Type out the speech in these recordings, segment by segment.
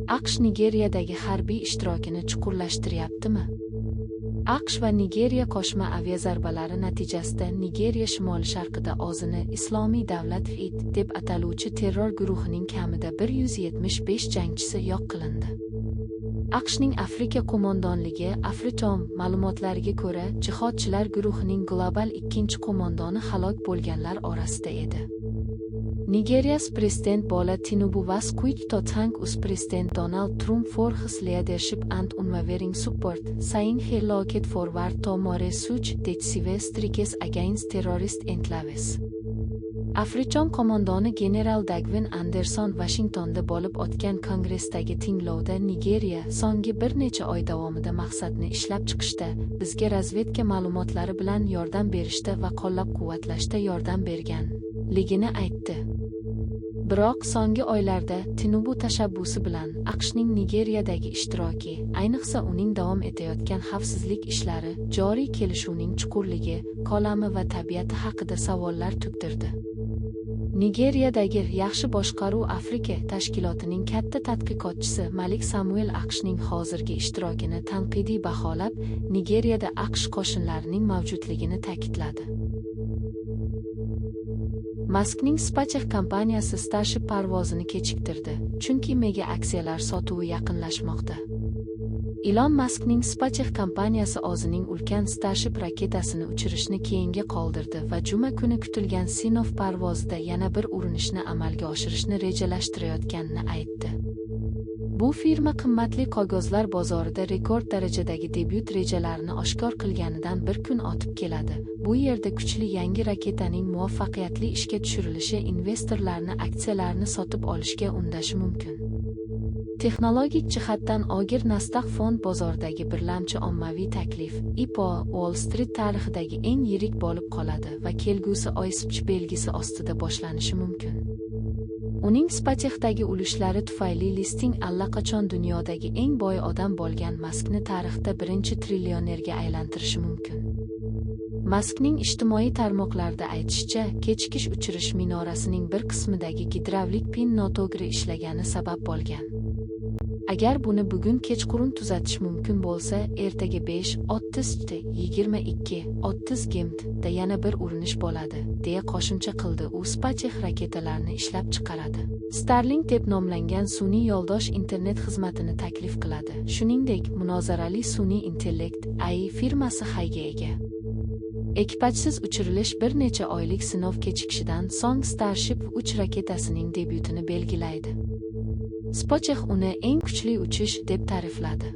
AQSh Nigeriyadagi harbiy ishtirokini chuqurlashtiryaptimi? AQSh va Nigeriya qo'shma aviazarbalari natijasida Nigeriya shimoli-sharqida o'zini Islomiy davlat FID deb ataluvchi terror guruhining kamida 175 jangchisi yo'q qilindi. AQShning Afrika qo'mondonligi AFRICOM ma'lumotlariga ko'ra, jihodchilar guruhining global ikkinchi qo'mondoni halok bo'lganlar orasida edi. Nigeria's President Bola Tinubu was quick to thank US President Donald Trump for his leadership and unwavering support, saying he looked forward to more such decisive strikes against terrorist enclaves. AFRICOM qo'mondoni general Dagvin Anderson Washingtonda bo'lib o'tgan kongressdagi tinglovda Nigeriya so'nggi bir necha oy davomida maqsadni ishlab chiqishda, bizga razvedka ma'lumotlari bilan yordam berishda va qo'llab-quvvatlashda yordam berganligini aytdi. Biroq so'nggi oylarda Tinubu tashabbusi bilan AQShning Nigeriyadagi ishtiroki, ayniqsa uning davom etayotgan xavfsizlik ishlari, joriy kelishuvning chuqurligi, ko'lami va tabiati haqida savollar tug'dirdi. Nigeriyadagi yaxshi boshqaruv Afrika tashkilotining katta tadqiqotchisi Malik Samuel AQShning hozirgi ishtirokini tanqidiy baholab, Nigeriyada AQSh qo'shinlarining mavjudligini ta'kidladi. Muskning SpaceX kompaniyasi Starship parvozini kechiktirdi, chunki mega aksiyalar sotuvi yaqinlashmoqda. Elon Muskning SpaceX kompaniyasi o'zining ulkan Starship raketasini uchirishni keyinga qoldirdi va juma kuni kutilgan sinov parvozida yana bir urinishni amalga oshirishni rejalashtirayotganini aytdi. Bu firma qimmatli qog'ozlar bozorida rekord darajadagi debyut rejalarini oshkor qilganidan bir kun o'tib keladi. Bu yerda kuchli yangi raketaning muvaffaqiyatli ishga tushirilishi investorlarni aksiyalarni sotib olishga undashi mumkin. Texnologik jihatdan og'ir Nasdaq fond bozoridagi birlamchi ommaviy taklif IPO Wall Street tarixidagi eng yirik bo'lib qoladi va kelgusi oy SPCH belgisi ostida boshlanishi mumkin. Uning SpaceXdagi ulushlari tufayli listing allaqachon dunyodagi eng boy odam bo'lgan Muskni tarixda birinchi trillionerga aylantirishi mumkin. Muskning ijtimoiy tarmoqlarda aytishicha, kechikish uchirish minorasining bir qismidagi gidravlik pin noto'g'ri ishlagani sabab bo'lgan. Agar buni bugun kechqurun tuzatish mumkin bo'lsa, ertaga 5:30-22:30 GMT da yana bir urinish bo'ladi, deya qo'shimcha qildi. U SpaceX raketalarni ishlab chiqaradi. Starlink deb nomlangan sun'iy yo'ldosh internet xizmatini taklif qiladi. Shuningdek, munozarali sun'iy intellekt AI firmasi Hayga ega. Ekipajsiz uchirilish bir necha oylik sinov kechikishidan so'ng Starship 3 raketasining debyutini belgilaydi. SpaceX uni eng kuchli uchish deb ta'rifladi.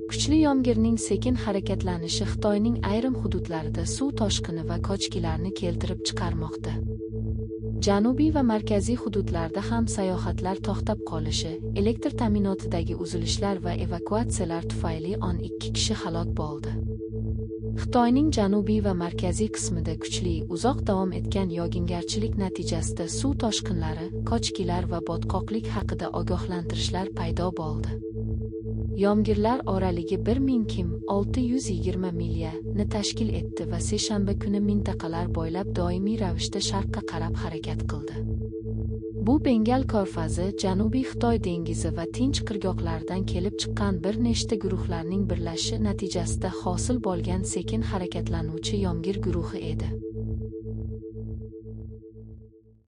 Kuchli yomg'irning sekin harakatlanishi Xitoyning ayrim hududlarida suv toshqini va ko'chkilarni keltirib chiqarmoqda. Janubiy va markaziy hududlarda ham sayohatlar to'xtab qolishi, elektr ta'minotidagi uzilishlar va evakuatsiyalar tufayli 12 kishi halok bo'ldi. Xitoyning janubiy va markaziy qismida kuchli, uzoq davom etgan yog'ingarchilik natijasida suv toshqinlari, ko'chkilar va botqoqlik haqida ogohlantirishlar paydo bo'ldi. Yomg'irlar oraligi 1000 km (620 milya) ni tashkil etdi va seshanba kuni mintaqalar bo'ylab doimiy ravishda sharqqa qarab harakat qildi. Bu Bengal ko'rfazi, Janubiy Xitoy dengizi va Tinch qirg'oqlaridan kelib chiqqan bir nechta guruhlarning birlashishi natijasida hosil bo'lgan sekin harakatlanuvchi yomg'ir guruhi edi.